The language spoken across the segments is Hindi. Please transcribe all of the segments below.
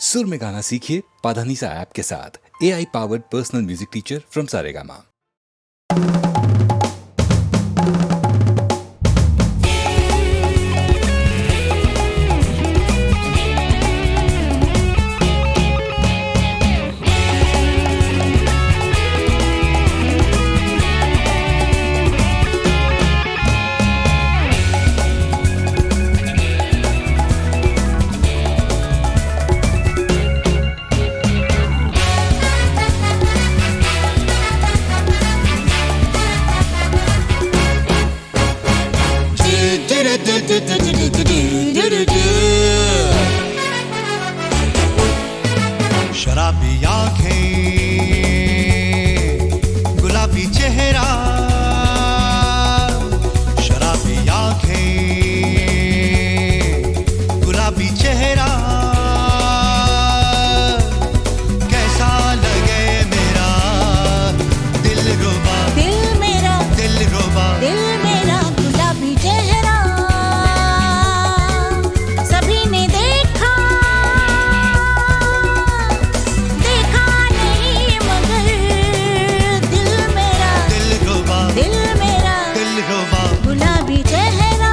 सुर में गाना सीखिए पाधानीसा ऐप के साथ। AI powered personal music teacher from Saregama. शराबी आंखें, गुलाबी चेहरा, शराबी आंखें, गुलाबी चेहरा, कैसा लगे मेरा दिल रुबा, दिल मेरा, दिल रुबा, दिल मेरा गुलाबी चेहरा सभी ने देखा, देखा नहीं मगर दिल मेरा, दिल रुबा, दिल मेरा दिल रुबा। गुलाबी चेहरा।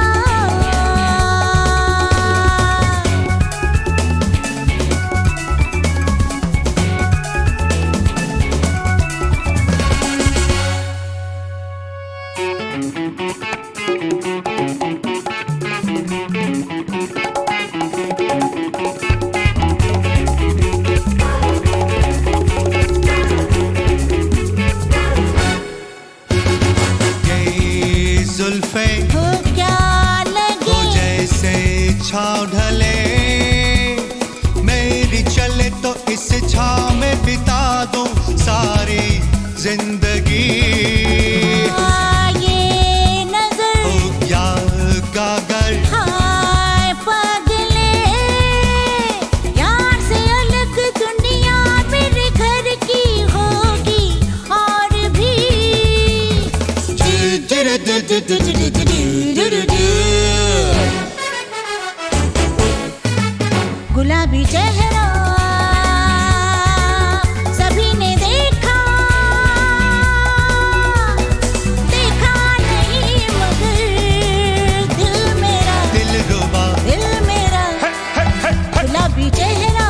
ये जुल्फे हो क्या हो लगे जैसे छाँव ढले, मेरी चले तो इस छाँव में बिता दूं सारी जिंदगी। ये नजर हो क्या कागर, हाय पगले, यार से अलग दुनिया मेरे घर की होगी और भी। गुलाबी चेहरा सभी ने देखा, देखा नहीं मगर दिल मेरा, दिल रुबा, दिल मेरा गुलाबी चेहरा।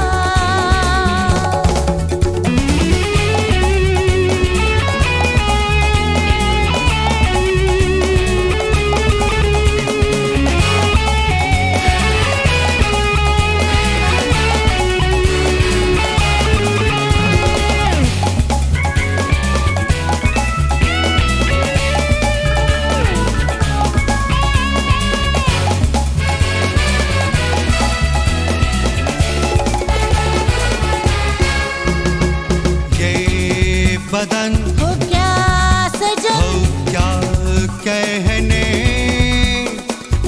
ये बदन हो क्या सजन, हो क्या कहने,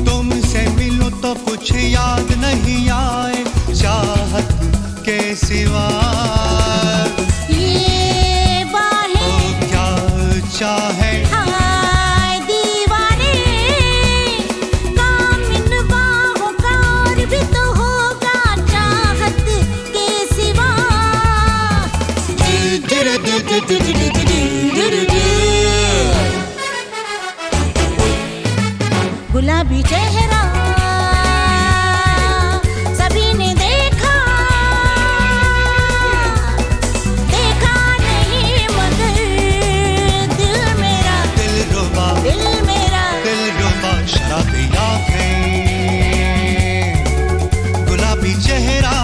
तुमसे मिलूं तो कुछ याद नहीं आए चाहत के सिवा। ये हो बाहें क्या चाहे, हाय दीवाने, कामिन बाहों का और भी तो होगा चाहत के सिवा। गुलाबी चेहरा सभी ने देखा, देखा नहीं मगर दिल मेरा, दिल रुबा, दिल मेरा दिल रुबा। शराबी आंखें, गुलाबी चेहरा,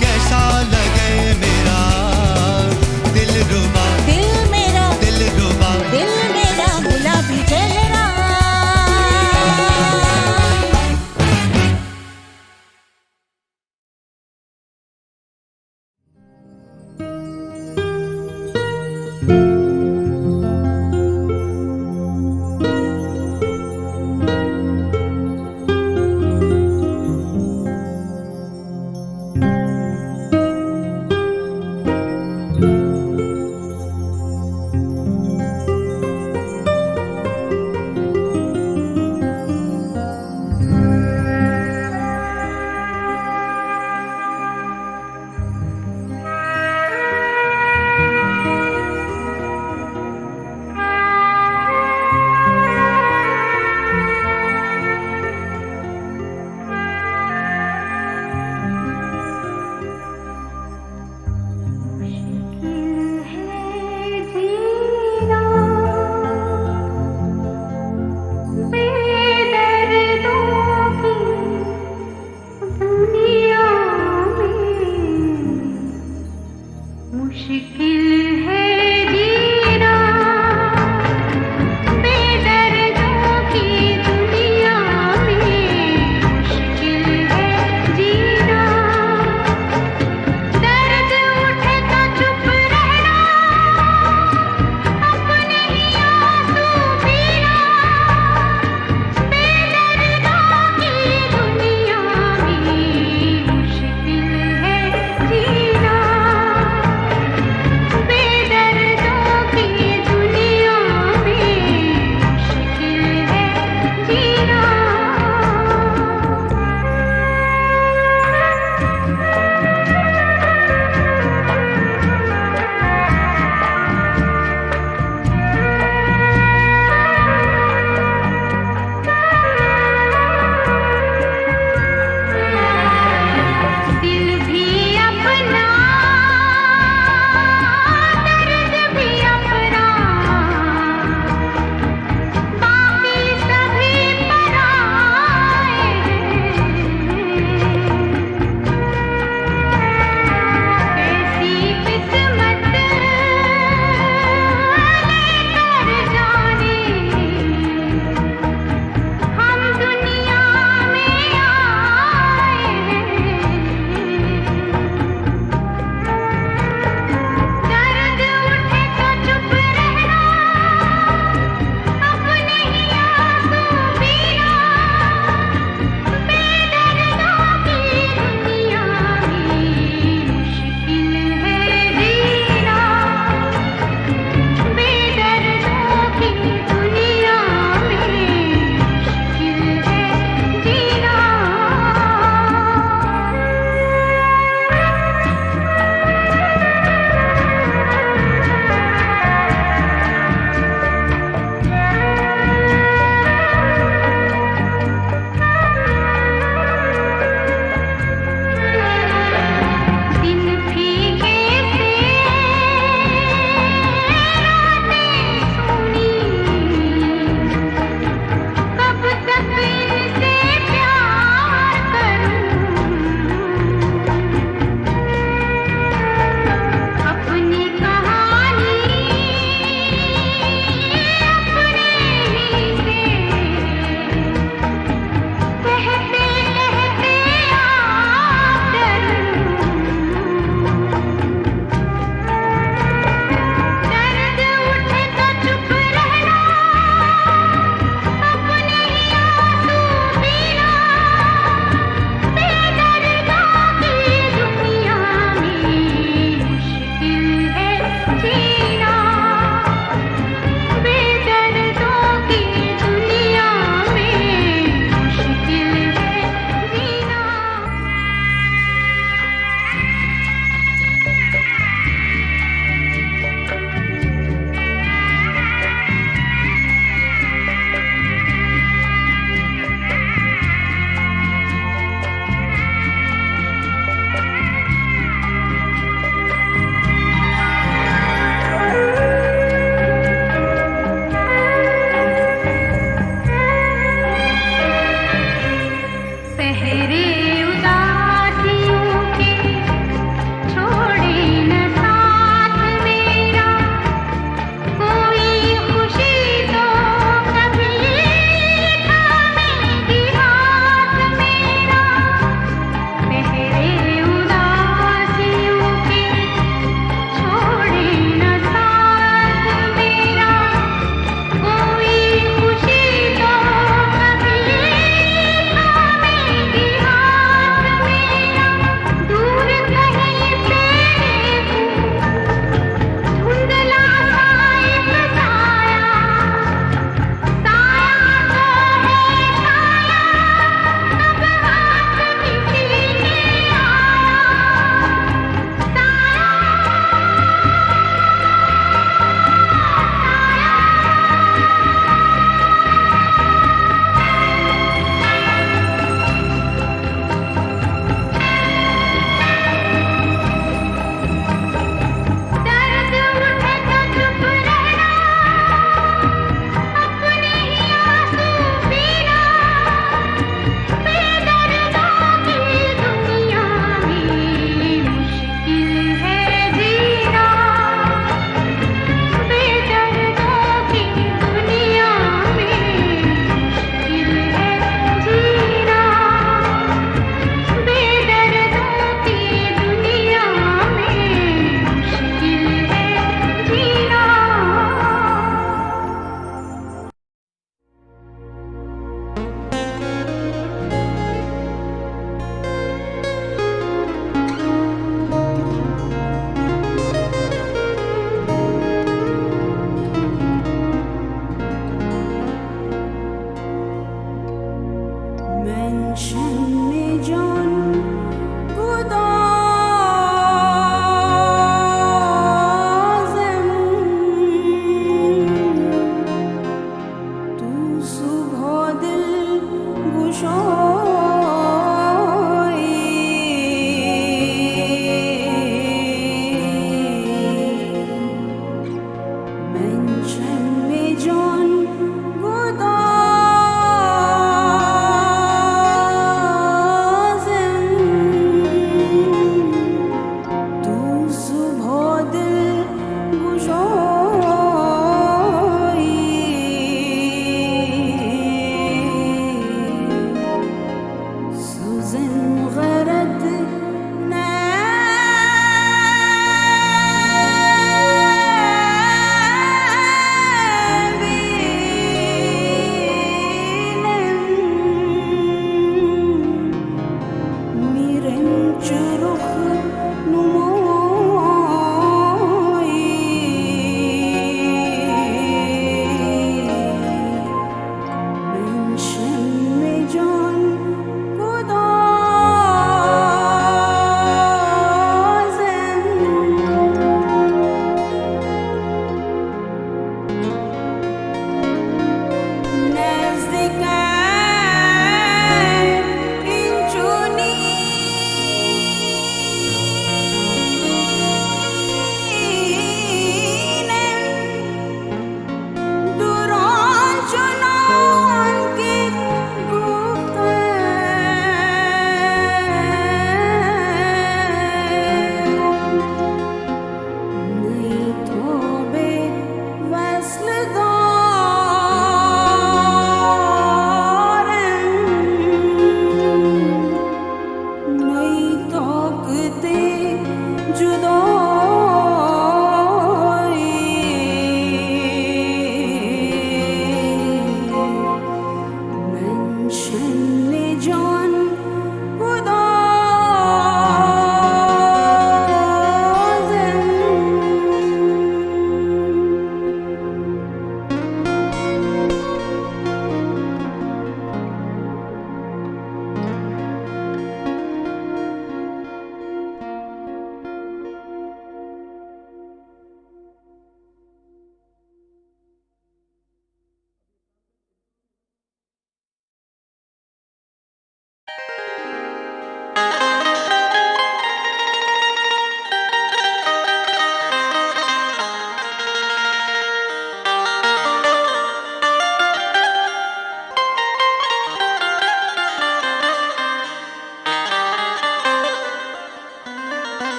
कैसा लगे मेरा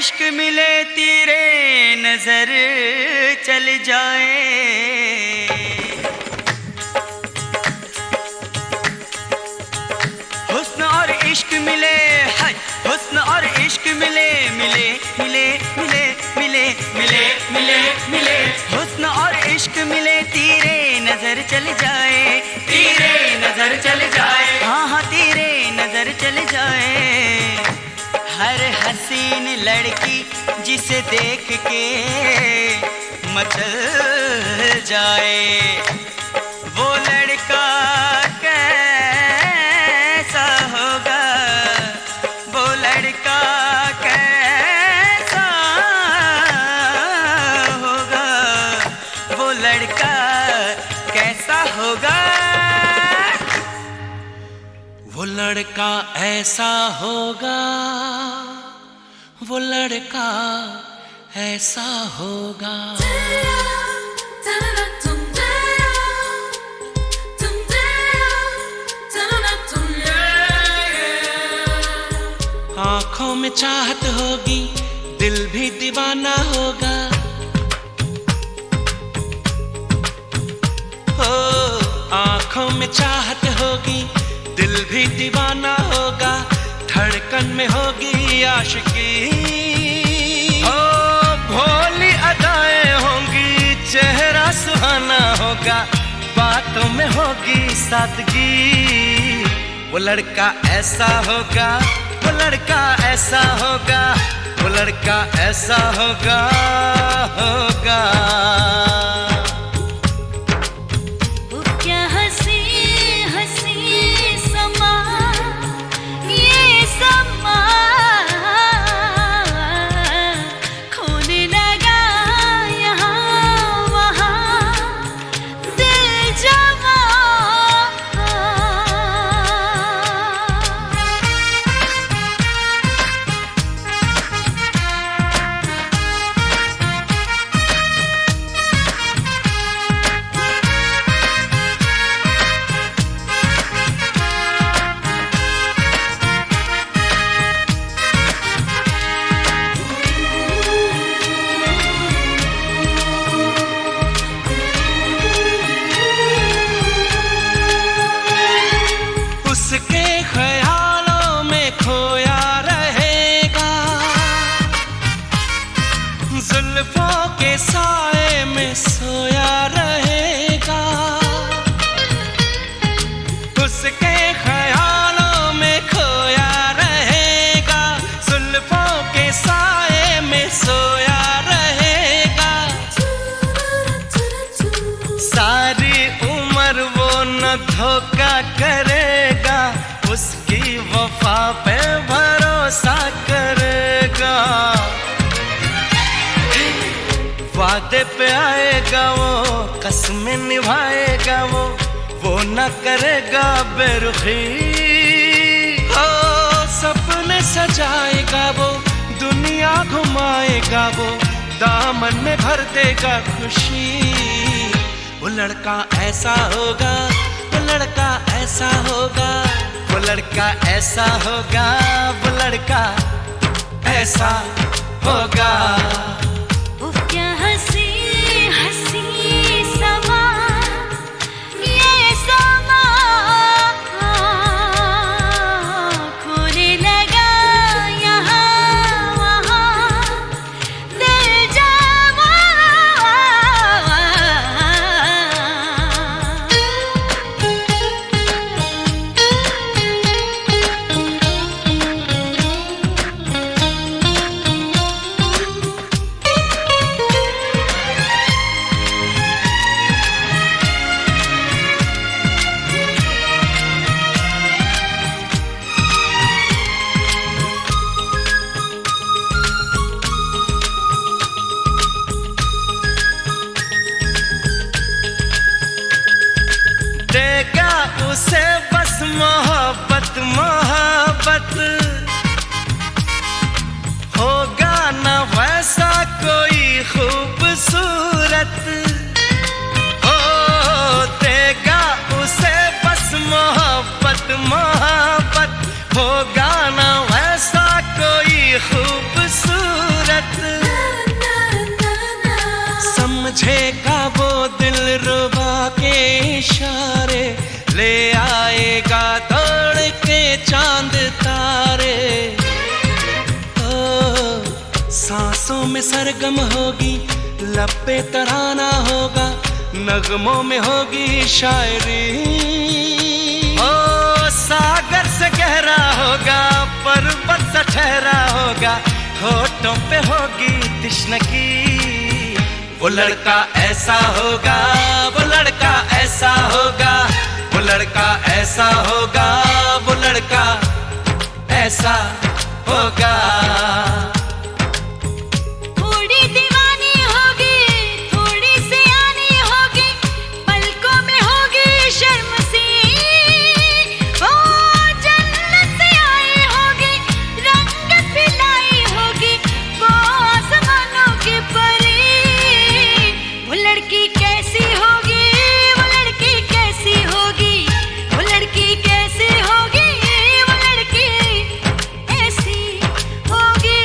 इश्क मिले तेरे नजर चल जाए। हुस्न और इश्क मिले, हाय हुस्न और इश्क मिले, मिले मिले मिले मिले मिले मिले मिले। हुस्न और इश्क मिले तेरे नजर चल जाए, तेरे नजर चल जाए, हाँ हाँ तेरे नजर चल जाए। हर हसीन लड़की जिसे देख के मचल जाए, वो लड़का कैसा होगा, वो लड़का कैसा होगा, वो लड़का कैसा होगा। वो लड़का ऐसा होगा, वो लड़का ऐसा होगा। आँखों में चाहत होगी, दिल भी दीवाना होगा। हो आँखों में चाहत होगी, दिल भी दीवाना होगा। धड़कन में होगी आशिकी, ओ भोली अदाएं होंगी, चेहरा सुहाना होगा, बातों में होगी सादगी। वो लड़का ऐसा होगा, वो लड़का ऐसा होगा, वो लड़का ऐसा होगा, होगा। उसके ख्यालों में खोया रहेगा, जुल्फों के साए में सोया रहेगा। उसके ख्यालों में खोया रहेगा, जुल्फों के साए में सोया रहेगा। सारी उम्र वो न धोखा करेगा, उसकी वफा पे भरोसा करेगा। वादे पे आएगा वो, कसमें निभाएगा वो न करेगा बेरुखी। हो सपने सजाएगा वो, दुनिया घुमाएगा वो, दामन में भर देगा खुशी। वो लड़का ऐसा होगा, वो लड़का ऐसा होगा, वो लड़का ऐसा होगा, वो लड़का ऐसा होगा। उफ क्या हंसी हंसी समा, ये समा खोने लगा यहाँ वहाँ, दिल जमा। देगा उसे बस मोहब्बत, मोहब्बत होगा न वैसा कोई खूबसूरत। हो देगा उसे बस मोहब्बत, मोहब्बत होगा न वैसा कोई खूबसूरत। समझेगा वो दिल रुबा के इशारे, ले आएगा तोड़ के चांद तारे। ओ सांसों में सरगम होगी, लब पे तराना होगा, नगमों में होगी शायरी। ओ सागर से गहरा होगा, पर्वत से ठहरा होगा, होठों पे होगी तिश्नगी। वो लड़का ऐसा होगा, वो लड़का ऐसा होगा, वो लड़का ऐसा होगा, वो लड़का ऐसा होगा। थोड़ी दीवानी होगी, थोड़ी सियानी होगी, पलकों में होगी शर्म सी। ओ जन्नत से आई होगी, रंगत भी लाई होगी, वो आसमानों की परी। वो लड़की कैसी होगी, वो लड़की कैसी होगी, वो लड़की कैसी होगी, वो लड़की ऐसी होगी।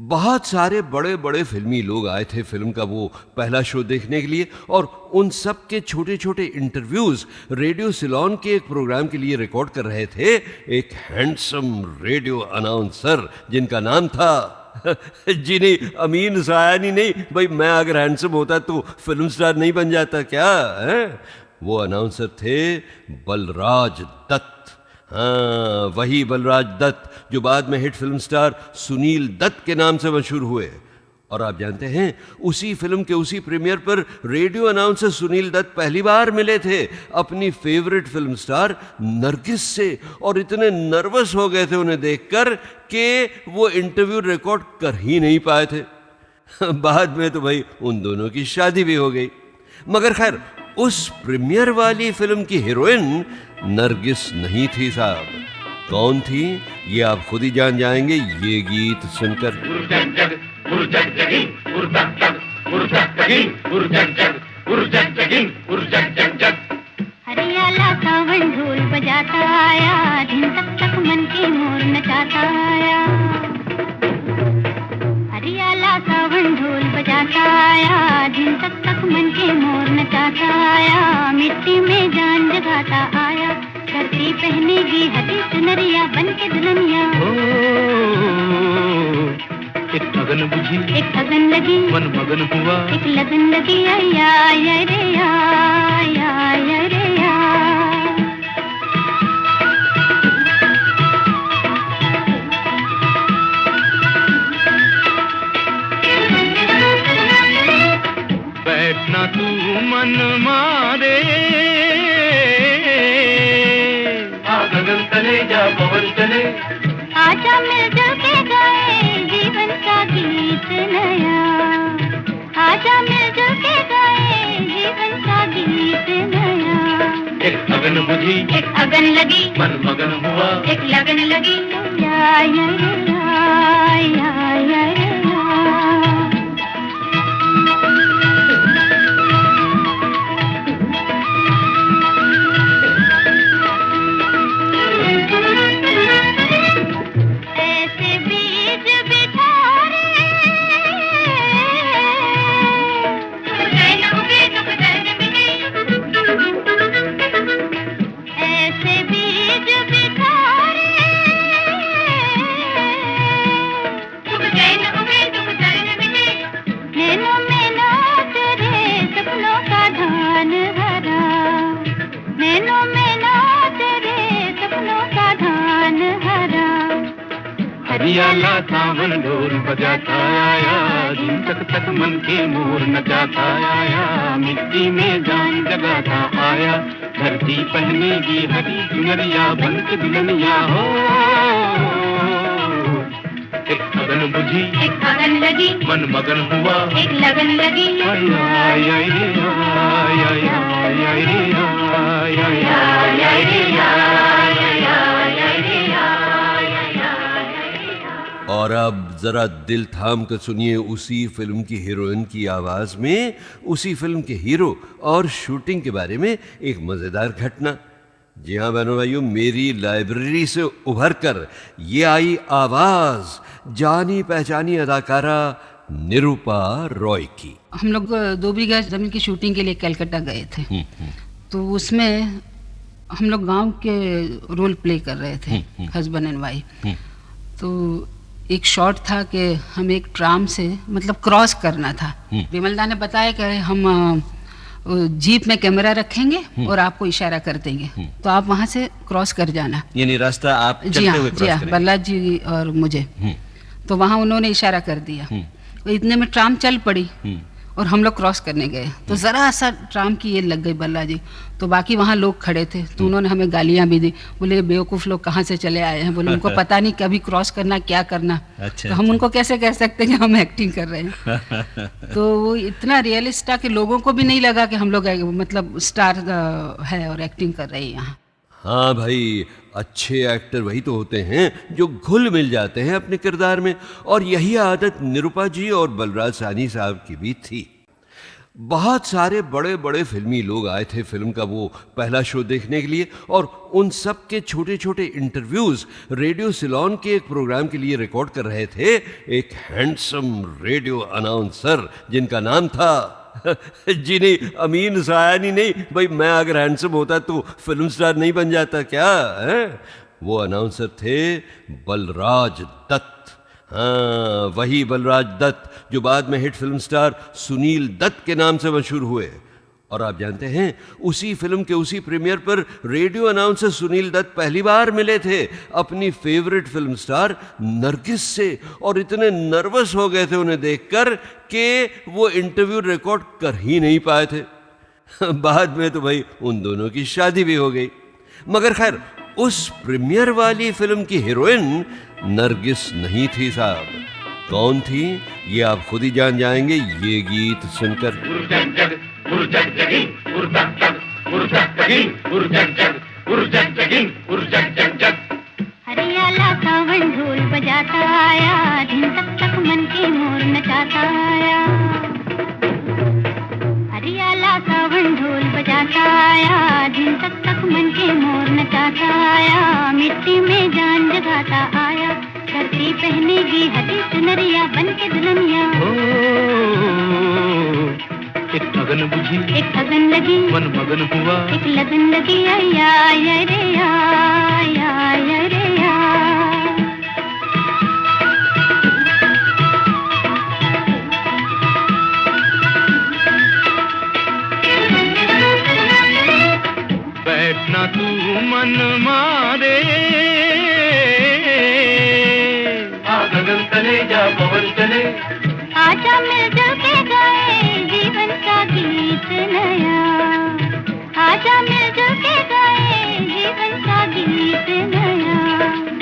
बहुत सारे बड़े बड़े फिल्मी लोग आए थे फिल्म का वो पहला शो देखने के लिए, और उन सब के छोटे छोटे इंटरव्यूज रेडियो सिलोन के एक प्रोग्राम के लिए रिकॉर्ड कर रहे थे एक हैंडसम रेडियो अनाउंसर जिनका नाम था जी नहीं, अमीन सायानी नहीं भाई, मैं अगर हैंडसम होता तो फिल्म स्टार नहीं बन जाता क्या है? वो अनाउंसर थे बलराज दत्त। हाँ, वही बलराज दत्त जो बाद में hit film star Sunil Dutt के नाम से मशहूर हुए। और आप जानते हैं उसी फिल्म के उसी प्रीमियर पर रेडियो अनाउंसर सुनील दत्त पहली बार मिले थे अपनी फेवरेट फिल्म स्टार नरगिस से, और इतने नर्वस हो गए थे उन्हें देखकर कि वो इंटरव्यू रिकॉर्ड कर ही नहीं पाए थे। बाद में तो भाई उन दोनों की शादी भी हो गई। मगर खैर, उस प्रीमियर वाली फिल्म की हीरोइन नरगिस नहीं थी साहब। कौन थी ये आप खुद ही जान जाएंगे ये गीत सुनकर। हरियाला सावन ढोल बजाता आया, दिन तक तक मन के मोर नचाता आया। हरियाला सावन ढोल बजाता आया, दिन तक तक मन के मोर नचाता आया। मिट्टी में जान जगाता आया, धरती पहनेगी हरी चुनरिया बन के दुल्हनिया। एक लगन बुझी, एक लगन लगी, मन मगन हुआ, एक लगन लगी, आया आया रे आया आया रे आ। बैठना तू मन मारे, गगन तले जा पवन चले, आजा मिलजुल के गाए जीवन का गीत नया। आजा मिलजुल के गाए जीवन का गीत नया। एक अगन बुझी, एक अगन लगी, मन मगन हुआ, एक लगन लगी, या या या या या या। हरियाला सावन ढोल बजाता आया, दिन तक तक मन के मोर नचाता आया। मिट्टी में जान जगाता आया, धरती पहनेगी हरी चुनरिया बन के दुल्हनिया हो। एक अगन बुझी, एक अगन लगी, मन मगन हुआ, एक लगन लगी, आया आया आया आया आया आया आया आया। और और अब जरा दिल थाम कर सुनिए उसी फिल्म की हीरोइन की आवाज में उसी फिल्म के हीरो और शूटिंग के बारे में एक मजेदार घटना। जी हाँ बहनों भाइयों, मेरी लाइब्रेरी से उभर कर ये आई आवाज जानी पहचानी अदाकारा निरूपा रॉय की। हम लोग 2 बीघा जमीन की शूटिंग के लिए कलकत्ता गए थे। तो उसमें हम लोग गांव के रोल प्ले कर रहे थे, हस्बैंड एंड वाइफ। तो एक शॉट था कि हम एक ट्राम से मतलब क्रॉस करना था। विमलदा ने बताया कि हम जीप में कैमरा रखेंगे और आपको इशारा कर देंगे, तो आप वहां से क्रॉस कर जाना। यानी रास्ता आप जी चलते हाँ, हुए जी क्रॉस हाँ, करेंगे। बल्ला जी और मुझे। तो वहां उन्होंने इशारा कर दिया। तो इतने में ट्राम चल पड़ी और हम लोग क्रॉस करने गए। तो जरा सा ट्राम की ये लग गई बल्ला जी। तो बाकी वहाँ लोग खड़े थे, तो उन्होंने हमें गालियाँ भी दी। बोले बेवकूफ़ लोग कहाँ से चले आए हैं, बोले उनको पता नहीं कभी क्रॉस करना क्या करना। अच्छा, तो हम उनको कैसे कह सकते हैं कि हम एक्टिंग कर रहे हैं। तो वो इतना रियलिस्ट था कि लोगों को भी नहीं लगा कि हम लोग मतलब स्टार है और एक्टिंग कर रहे हैं यहाँ। हाँ भाई, अच्छे एक्टर वही तो होते हैं जो घुल मिल जाते हैं अपने किरदार में, और यही आदत निरूपा जी और बलराज साहनी साहब की भी थी। बहुत सारे बड़े बड़े फिल्मी लोग आए थे फिल्म का वो पहला शो देखने के लिए, और उन सब के छोटे छोटे इंटरव्यूज रेडियो सिलोन के एक प्रोग्राम के लिए रिकॉर्ड कर रहे थे एक हैंडसम रेडियो अनाउंसर जिनका नाम था जी नहीं, अमीन सायानी नहीं भाई, मैं अगर हैंडसम होता तो फिल्म स्टार नहीं बन जाता क्या है? वो अनाउंसर थे बलराज दत्त। हाँ, वही बलराज दत्त जो बाद में hit film star Sunil Dutt के नाम से मशहूर हुए। और आप जानते हैं उसी फिल्म के उसी प्रीमियर पर रेडियो अनाउंसर सुनील दत्त पहली बार मिले थे अपनी फेवरेट फिल्म स्टार नरगिस से, और इतने नर्वस हो गए थे उन्हें देखकर कि वो इंटरव्यू रिकॉर्ड कर ही नहीं पाए थे। बाद में तो भाई उन दोनों की शादी भी हो गई। मगर खैर, उस प्रीमियर वाली फिल्म की हीरोइन नरगिस नहीं थी साहब। कौन थी ये आप खुद ही जान जाएंगे ये गीत सुनकर। हरियाला सावन ढोल बजाता आया, दिन तक तक मन के मोर नचाता आया। हरियाला सावन ढोल बजाता आया, दिन तक तक मन के मोर नचाता आया। मिट्टी में जान जगाता आया, धरती पहनेगी हरी चुनरिया बन के दुल्हनिया। एक अगन बुझी, एक अगन लगी, मन मगन हुआ, एक लगन लगी, आया आया रे आया आया रे आ। बैठना तू मन मारे, गगन तले जा पवन चले, आजा मिलजुल के गाए जीवन का गीत नया। आजा मिलजुल के गाए जीवन का गीत नया।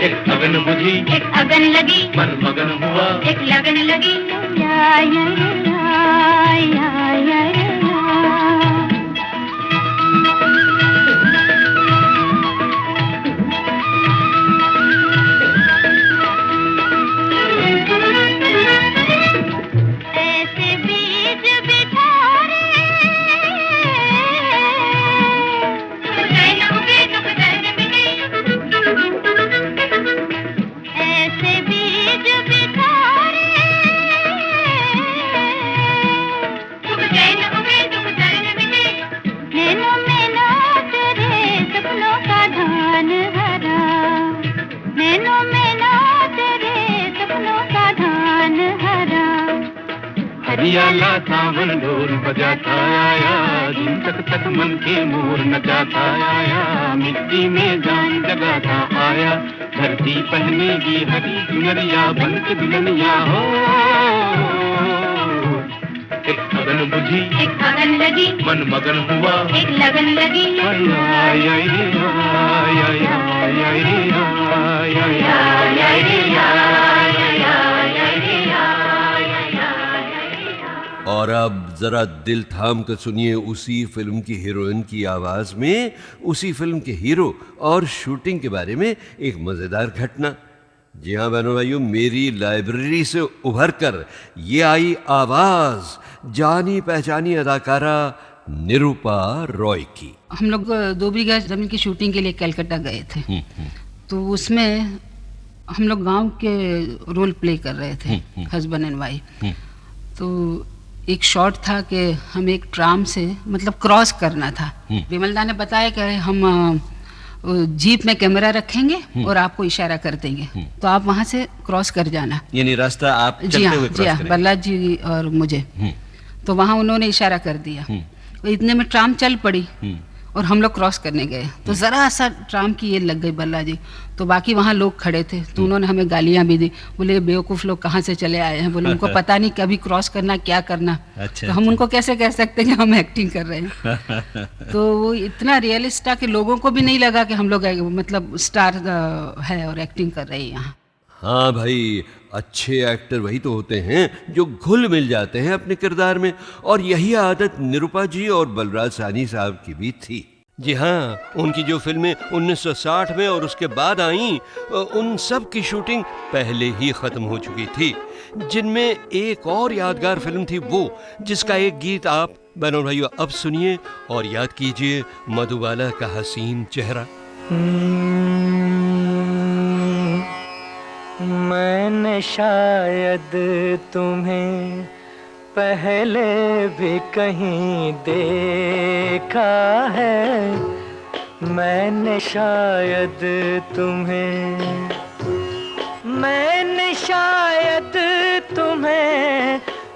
एक अगन बुझी, एक अगन लगी, मन मगन हुआ, एक लगन लगी, आया रे आया आया रे आ। ऐसे बीज बिछारे, ऐसे बीज बिछारे, नैनों में नाच रे सपनों का धान हरा। नैनों में नाच रे सपनों का धान हरा। हरियाला सावन ढोल बजाता आया, दिन तक तक मन के मोर नचाता आया। मिट्टी में जान जगाता आया, धरती पहनेगी हरी चुनरिया बन के दुल्हनिया हो। एक अगन बुझी, एक अगन लगी, मन मगन हुआ, एक लगन लगी, आया आया रे आया आया आया रे आया आया रे आया आया रे और अब जरा दिल थाम कर सुनिए उसी फिल्म की हीरोइन की आवाज में उसी फिल्म के हीरो और शूटिंग के बारे में एक मजेदार घटना। जी हाँ बहनों भाइयों, मेरी लाइब्रेरी से उभर कर ये आई आवाज जानी पहचानी अदाकारा निरूपा रॉय की। हम लोग 2 बीघा जमीन की शूटिंग के लिए कलकत्ता गए थे। तो उसमें हम लोग गांव के रोल प्ले कर रहे थे, हस्बैंड एंड वाइफ। तो एक शॉट था कि हम एक ट्राम से मतलब क्रॉस करना था। विमलदा ने बताया कि हम जीप में कैमरा रखेंगे और आपको इशारा कर देंगे, तो आप वहाँ से क्रॉस कर जाना। यानी रास्ता आप जी चलते हाँ, हुए जी क्रॉस हाँ, करेंगे। बल्ला जी और मुझे। तो वहाँ उन्होंने इशारा कर दिया। तो इतने में ट्राम चल पड़ी और हम लोग क्रॉस करने गए। तो ज़रा सा ट्राम की ये लग गई बल्ला जी। तो बाकी वहाँ लोग खड़े थे, तो उन्होंने हमें गालियाँ भी दी। बोले बेवकूफ़ लोग कहाँ से चले आए हैं, बोले उनको पता नहीं कभी क्रॉस करना क्या करना। अच्छा, तो हम उनको कैसे कह सकते हैं कि हम एक्टिंग कर रहे हैं। तो वो इतना रियलिस्ट था कि लोगों को भी नहीं लगा कि हम लोग मतलब स्टार है और एक्टिंग कर रहे हैं यहाँ। हाँ भाई, अच्छे एक्टर वही तो होते हैं जो घुल मिल जाते हैं अपने किरदार में, और यही आदत निरूपा जी और बलराज साहनी साहब की भी थी। जी हाँ, उनकी जो फिल्में 1960 में और उसके बाद आईं, उन सब की शूटिंग पहले ही खत्म हो चुकी थी, जिनमें एक और यादगार फिल्म थी वो जिसका एक गीत आप बहनों भाइयों अब सुनिए और याद कीजिए, मधुबाला का हसीन चेहरा। मैंने शायद तुम्हें पहले भी कहीं देखा है, मैंने शायद तुम्हें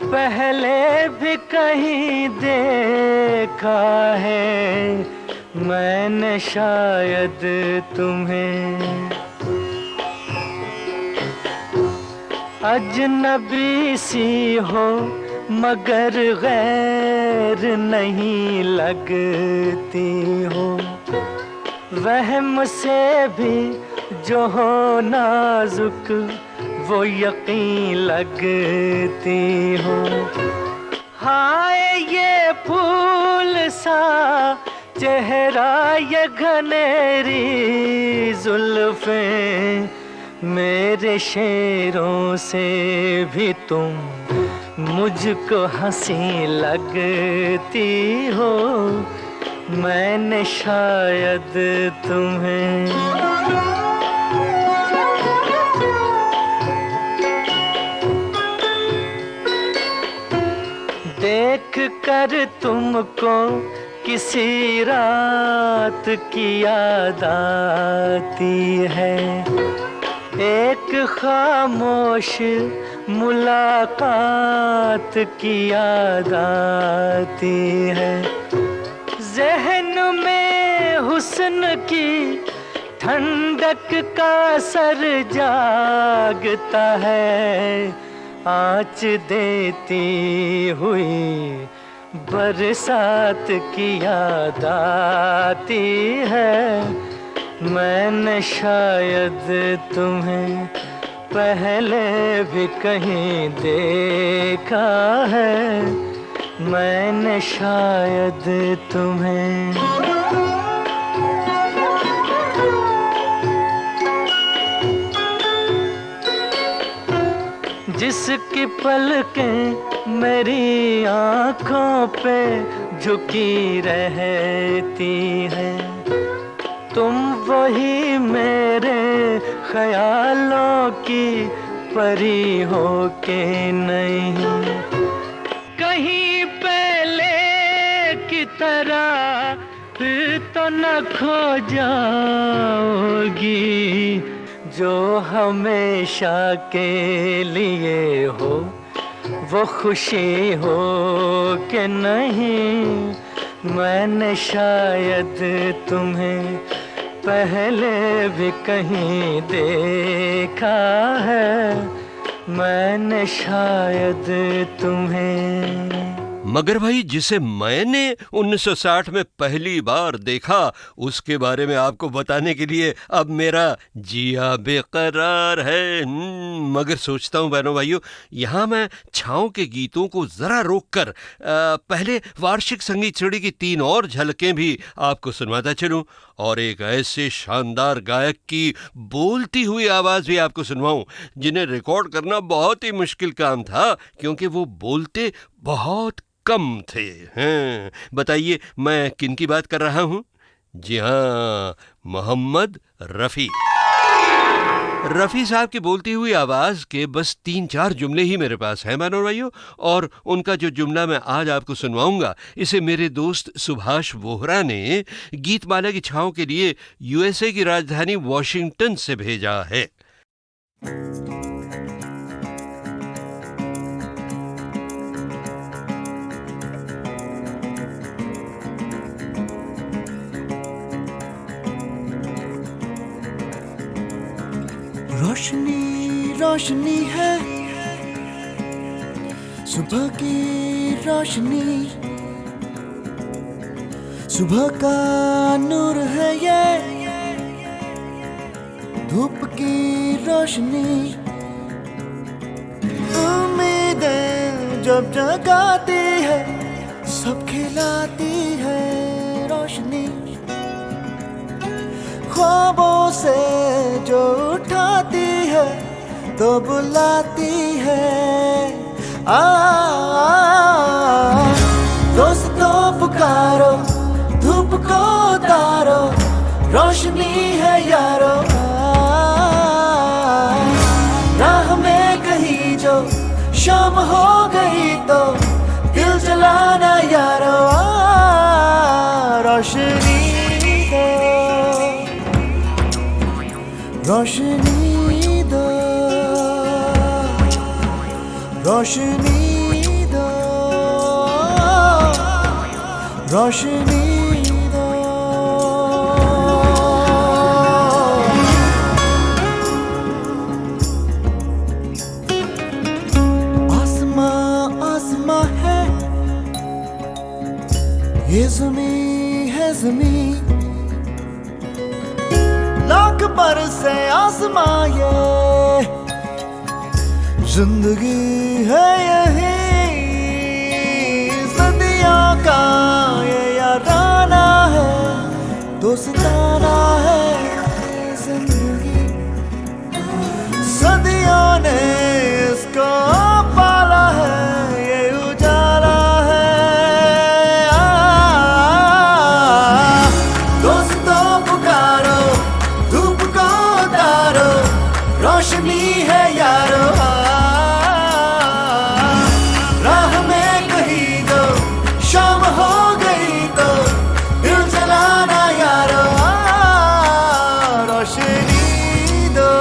पहले भी कहीं देखा है, मैंने शायद तुम्हें अजनबी सी हो मगर गैर नहीं लगती हो, वहम से भी जो हो नाजुक वो यकीन लगती हो। हाय ये फूल सा चेहरा, ये घनेरी जुल्फें, मेरे शेरों से भी तुम मुझको हंसी लगती हो, मैंने शायद तुम्हें देख कर तुमको किसी रात की याद आती है, एक खामोश मुलाकात की याद आती है, ज़हन में हुस्न की ठंडक का असर जागता है, आँच देती हुई बरसात की याद आती है, मैंने शायद तुम्हें पहले भी कहीं देखा है, मैंने शायद तुम्हें जिसकी पलकें मेरी आँखों पे झुकी रहती हैं, तुम वही मेरे ख्यालों की परी हो के नहीं, कहीं पहले की तरह तो न खो जाओगी, जो हमेशा के लिए हो वो खुशी हो के नहीं, मैंने शायद तुम्हें पहले भी कहीं देखा है, मैंने शायद तुम्हें मगर भाई जिसे मैंने 1960 में पहली बार देखा उसके बारे में आपको बताने के लिए अब मेरा जिया बेकरार है। मगर सोचता हूँ बहनों भाइयों, यहाँ मैं छाँव के गीतों को जरा रोककर पहले वार्षिक संगीत सीढ़ी की 3 और झलकें भी आपको सुनवाता चलूं और एक ऐसे शानदार गायक की बोलती हुई आवाज़ भी आपको सुनवाऊं जिन्हें रिकॉर्ड करना बहुत ही मुश्किल काम था क्योंकि वो बोलते बहुत कम थे। हैं, बताइए मैं किन की बात कर रहा हूं? जी हाँ, मोहम्मद रफ़ी। रफ़ी साहब की बोलती हुई आवाज़ के बस 3-4 जुमले ही मेरे पास हैं बहनों भाइयों, और उनका जो जुमला मैं आज आपको सुनवाऊंगा इसे मेरे दोस्त सुभाष वोहरा ने गीतमाला की छाँव के लिए यूएसए की राजधानी वॉशिंगटन से भेजा है। रोशनी रोशनी है सुबह की रोशनी, सुबह का नूर है ये धूप की रोशनी। उम्मीदें जब जगाती है सब खिलाती है रोशनी, ख्वाबों से जो उठाती है तो बुलाती है। दोस्तों पुकारो, धूप को उतारो, रोशनी है यारो। राह में कहीं जो शाम हो गई तो दिल जलाना यारो। रोशनी दो, रोशनी दो, रोशनी दो, रोशनी दो। आसमां आसमां है ये ज़मीं है ज़मीं, लाख बरसे आसमां ये जिंदगी है यही। सदियों का ये याराना है, दोस्ताना है जिंदगी। सदियों ने इसको पाला है, ये उजाला है। दोस्तों पुकारो, धूप को उतारो, रोशनी है यारो। राह में कहीं जो शाम हो गई तो दिल जलाना यारो। रोशनी दो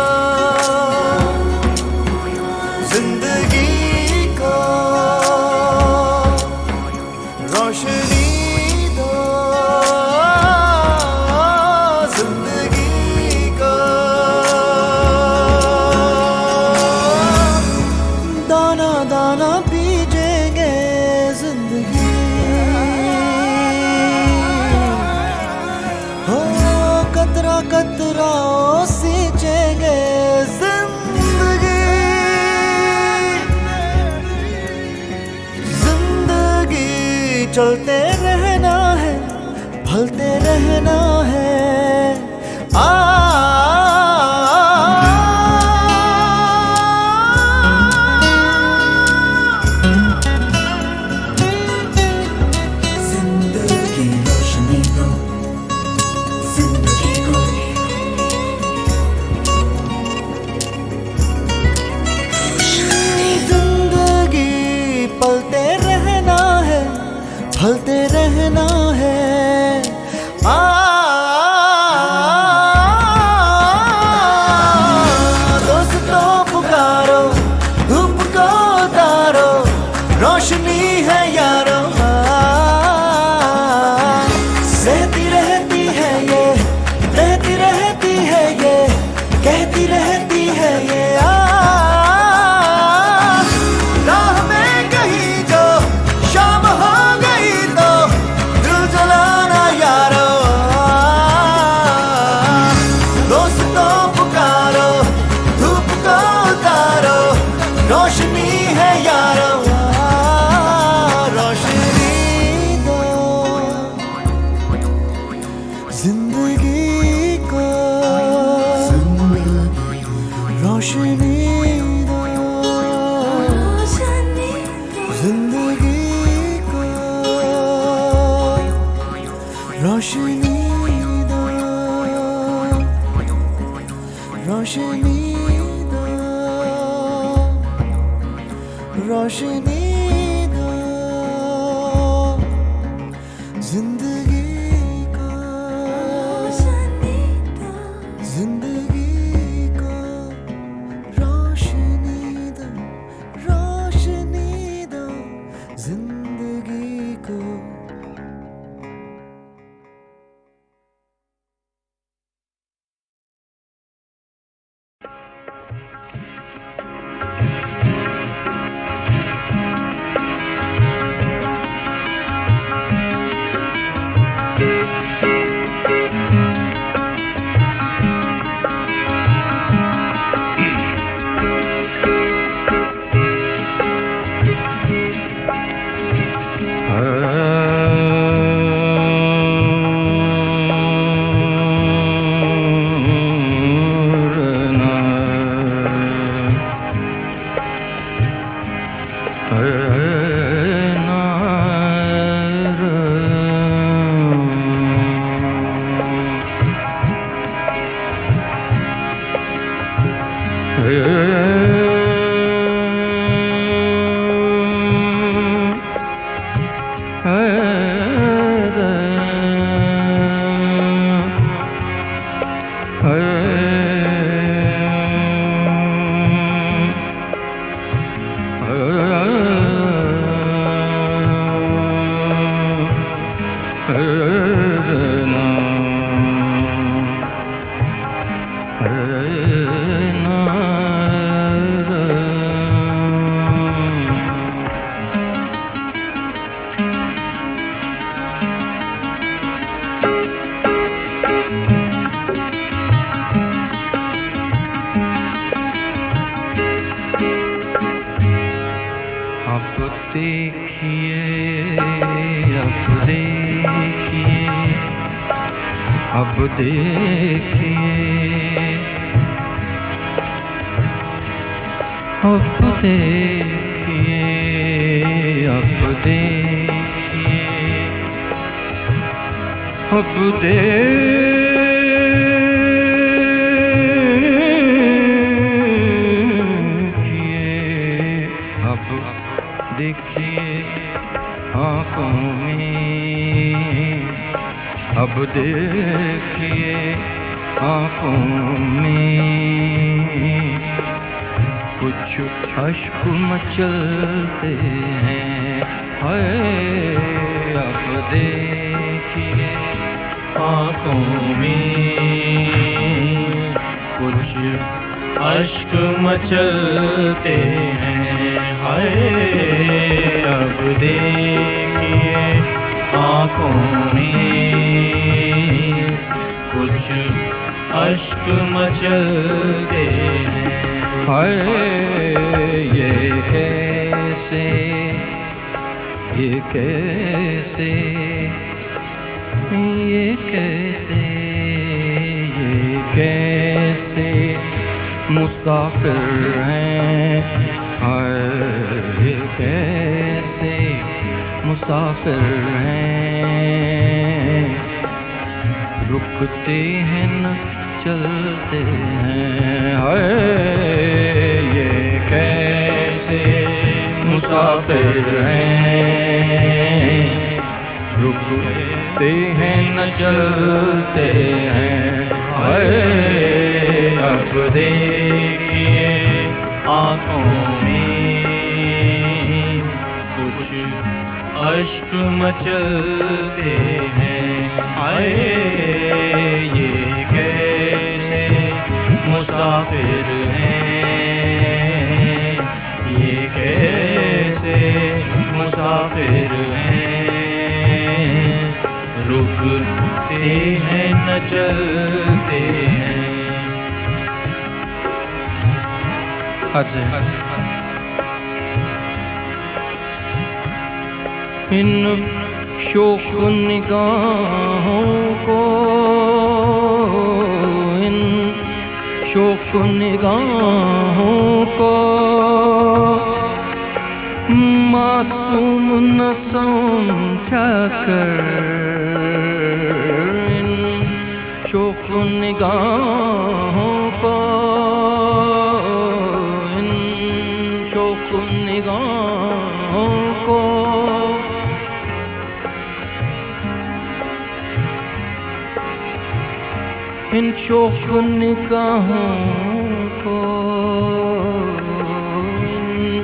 जिंदगी को, रोशनी दो जिंदगी को। दाना दाना बीजेंगे जिंदगी, हो कतरा कतरा सींचेंगे जिंदगी। जिंदगी चलते रहना है, फलते रहना है। जिंदगी रोशनी को, जिंदगी को, जिंदगी पलते रहना है, फलते रहना है। दोस्तों पुकारो, धूप को उतारो, रोशनी है यारो। सहती रहती है ये, रहती रहती है ये, कहती रहती है ये। राह में कहीं जो शाम हो रोशनी दो, रोशनी दो, रोशनी दो जिंदगी को, जिंदगी को रोशनी दो, रोशनी दो जिंदगी को। इन शोक निगाहों को, इन शोक निगाहों को मासूम न समझा कर निगाहों को, इन शौक निगाहों को, इन शौक निगाहों को, इन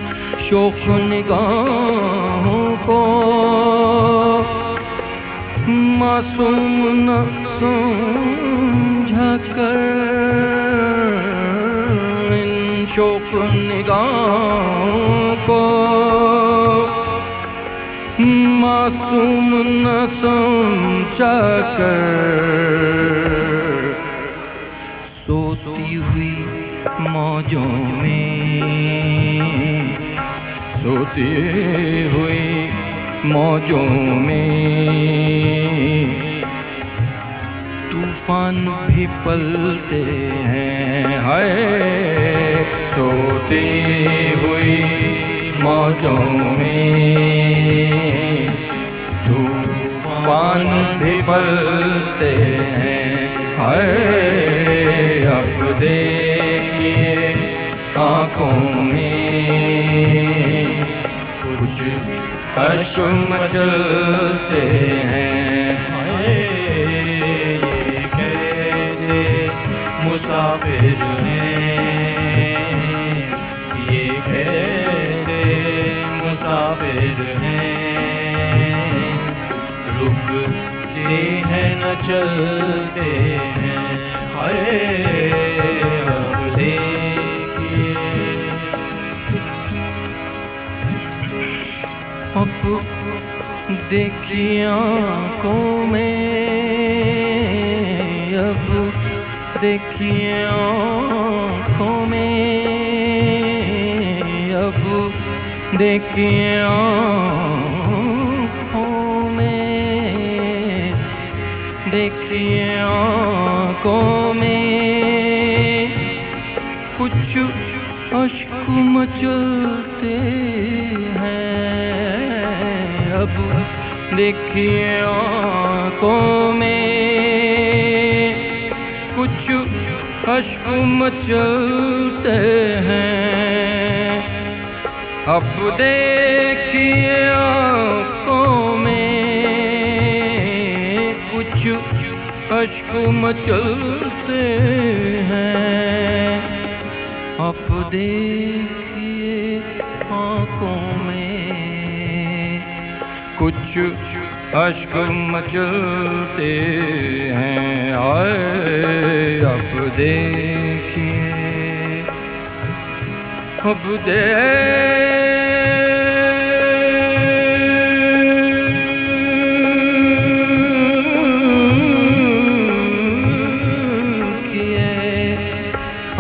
शौक निगाहों को मासूम न समझा कर, इन शौक निगाहों को मासूम न समझा कर, सोती हुई मौजों में, सोती हुई मौजों में तूफान भी पलते हैं, हाय सोती हुई मौजों में तूफान भी पलते हैं, हाय अब देखिए आँखों में कुछ अश्क मचलते हैं, ये कैसे मुसाफिर हैं, ये कैसे मुसाफिर हैं, रुकते हैं न चलते हैं, अब देखिए अब देखिए आँखों में, अब देखिए आँखों में, अब देखिए आँखों में, देखिए आँखों में कुछ अश्क मचलते हैं, अब देखिए आँखों में कुछ अश्क मचलते हैं, अब देखिए आँखों में कुछ अश्क मचलते हैं, अब देखिए आँखों में कुछ अश्क मचलते हैं, आए अब देखिए अब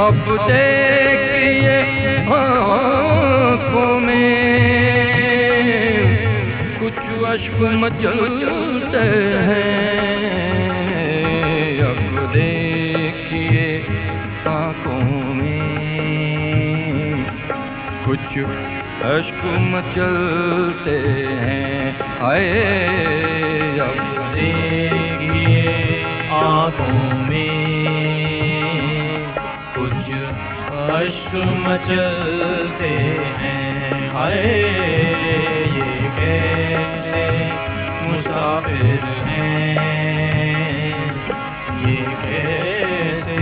अब देखिए आँखों में कुछ अश्क मचलते हैं, अब देखिए आँखों में कुछ अश्क मचलते हैं, आए अब देखिए आँखों में अश्क मचलते हैं, हाय ये कैसे मुसाफिर हैं, ये कैसे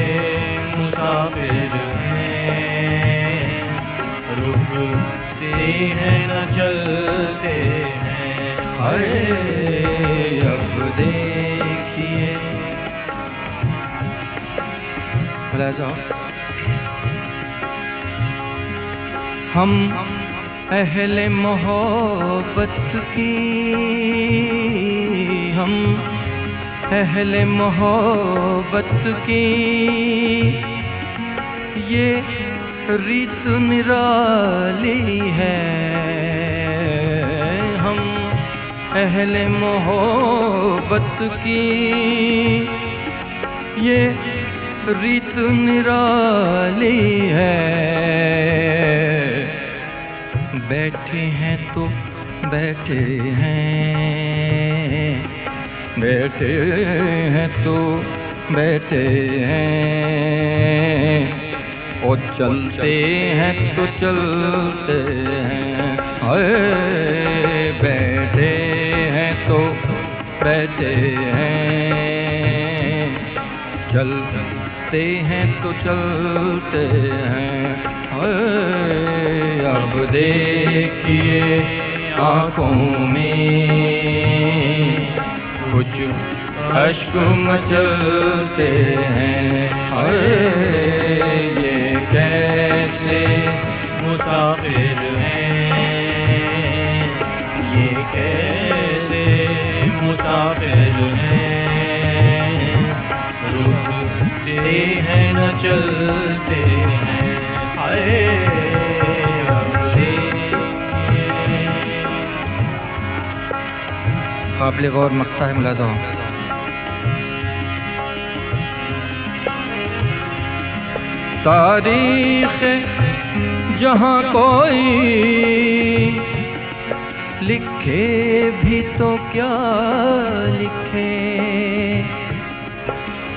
मुसाफिर हैं, रुकते हैं न चलते हैं, हाय अब देखिए हम अहले मोहब्बत की, हम अहले मोहब्बत की ये रीत निराली है, हम अहले मोहब्बत की ये रीत निराली है, बैठे हैं तो बैठे हैं, बैठे हैं तो बैठे हैं, और चलते हैं तो चलते हैं, हाय बैठे हैं तो बैठे हैं, चलते हैं तो चलते हैं, हाय अब देखिए आँखों में कुछ अश्क मचलते हैं, ये कैसे मुसाफिर हैं, ये कैसे मुसाफिर हैं, रुकते हैं न चलते हैं, काबिल गौर मक्ता है मिला दो। तारीख जहाँ कोई लिखे भी तो क्या लिखे,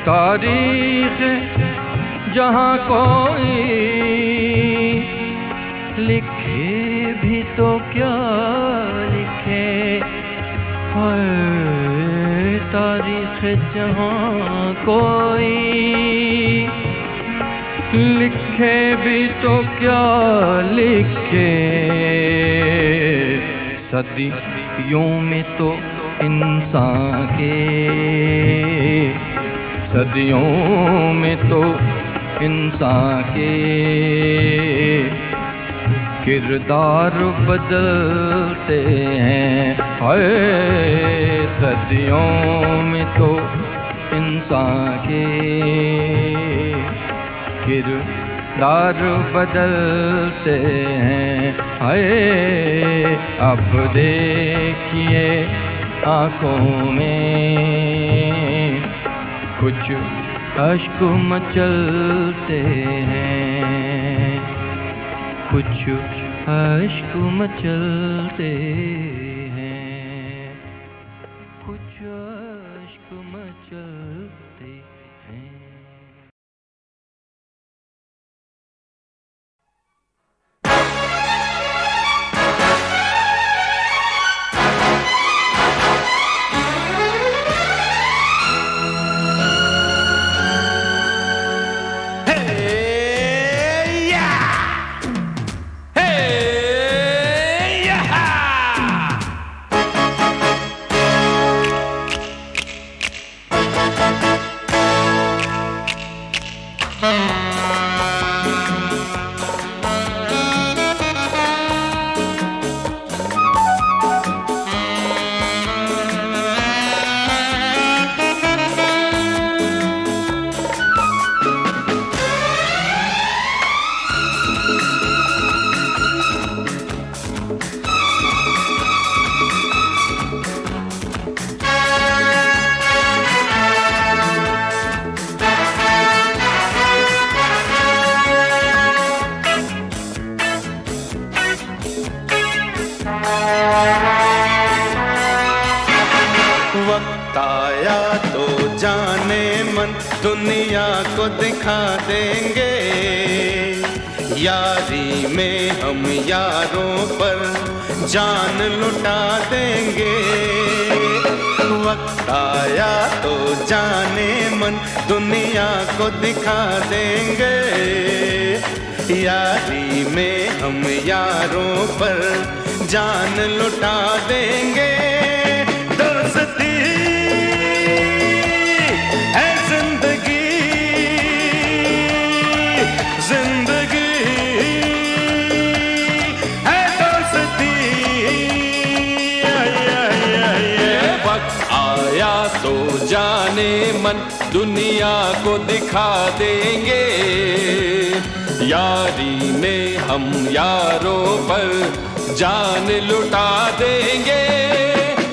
तारीख जहाँ कोई लिखे भी तो क्या लिखे, तारीख जहाँ कोई लिखे भी तो क्या लिखे, सदियों में तो इंसान के, सदियों में तो इंसान के किरदार बदलते हैं, हाय सदियों में तो इंसान के किरदार बदलते हैं, हाय अब देखिए आँखों में कुछ अश्क मचलते हैं, कुछ अश्क मचलते हैं, कुछ अश्क मचलते हैं। वक्त आया तो जाने मन दुनिया को दिखा देंगे, यारी में हम यारों पर जान लुटा देंगे। वक्त आया तो जाने मन दुनिया को दिखा देंगे, यारी में हम यारों पर जान लुटा देंगे। दोस्ती है जिंदगी, जिंदगी है दोस्ती। वक्त आया तो जाने मन दुनिया को दिखा देंगे, यारी में हम यारों पर जान लुटा देंगे।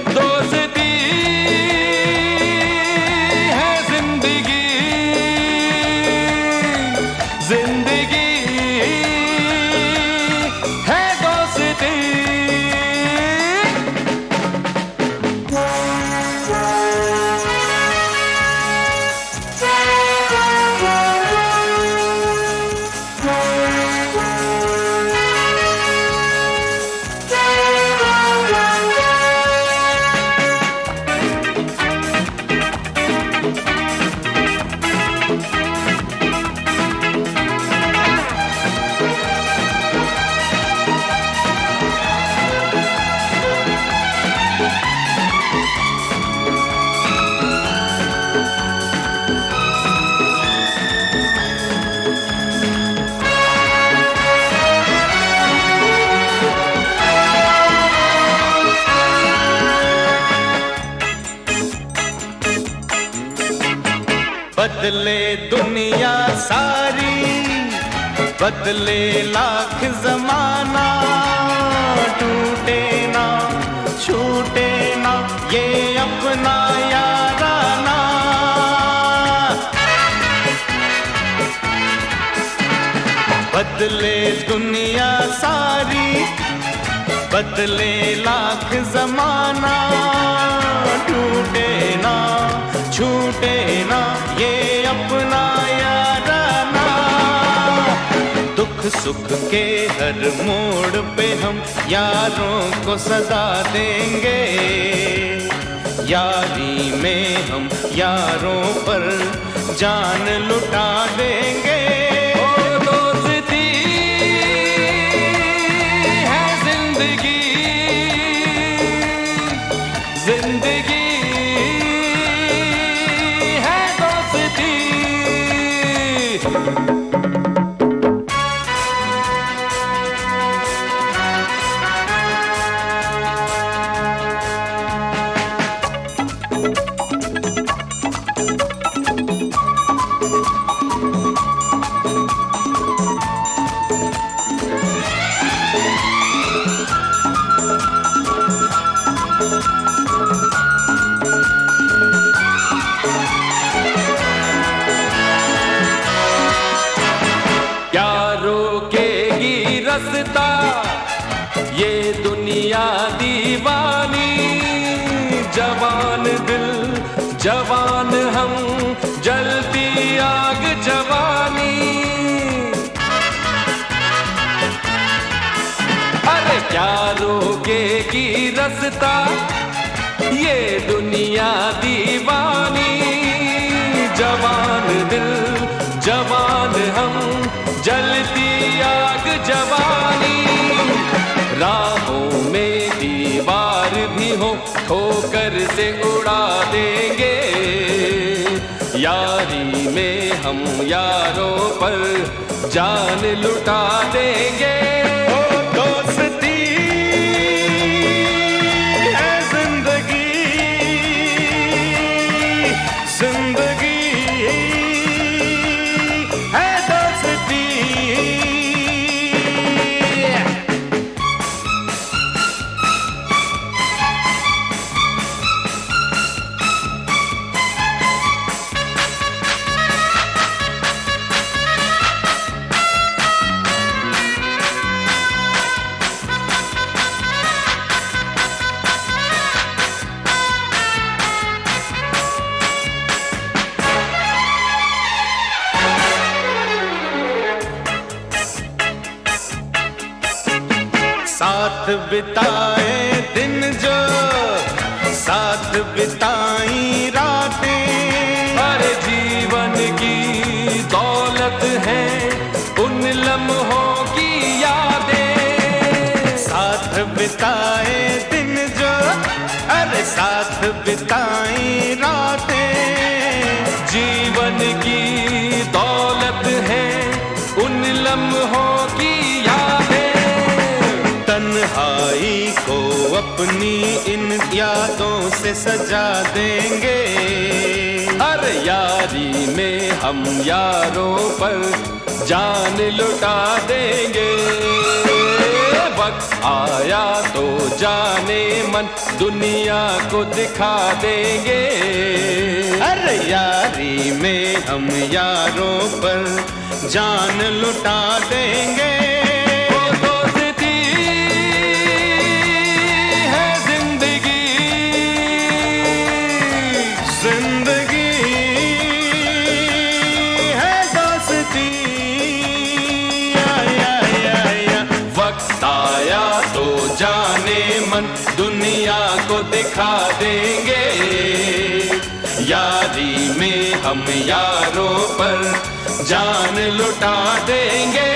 दोस्ती है जिंदगी, जिंदगी है दोस्ती। बदले दुनिया सारी, बदले लाख जमाना, टूटे ना छूटे ना ये अपना याराना। बदले दुनिया सारी, बदले लाख जमाना, टूटे ना छूटे ना ये अपना याराना। दुख सुख के हर मोड़ पे हम यारों को सदा देंगे, यारी में हम यारों पर जान लुटा देंगे। जिंदगी है दोस्ती। रसता ये दुनिया दीवानी, जवान दिल जवान हम, जलती आग जवानी। अरे क्या रोकेगी रसता ये दुनिया दीवानी, जवान दिल जवान हम, जलती आग जवानी। राहों में दीवार भी हो ठोकर से उड़ा देंगे, यारी में हम यारों पर जान लुटा देंगे। ओ दोस्ती है जिंदगी, जिंदगी है दोस्ती। साथ बिताए दिन जो, साथ बिताई रातें, हर जीवन की दौलत है उन लम्हों की यादें। साथ बिताए दिन जो, अरे साथ बिताई रातें, जीवन की दौलत है उन लम्हों की यादें। तन्हाई को अपनी इन यादों से सजा देंगे, हर यारी में हम यारों पर जान लुटा देंगे। वक्त आया तो जाने मन दुनिया को दिखा देंगे, हर यारी में हम यारों पर जान लुटा देंगे। मन दुनिया को दिखा देंगे, यारी में हम यारों पर जान लुटा देंगे।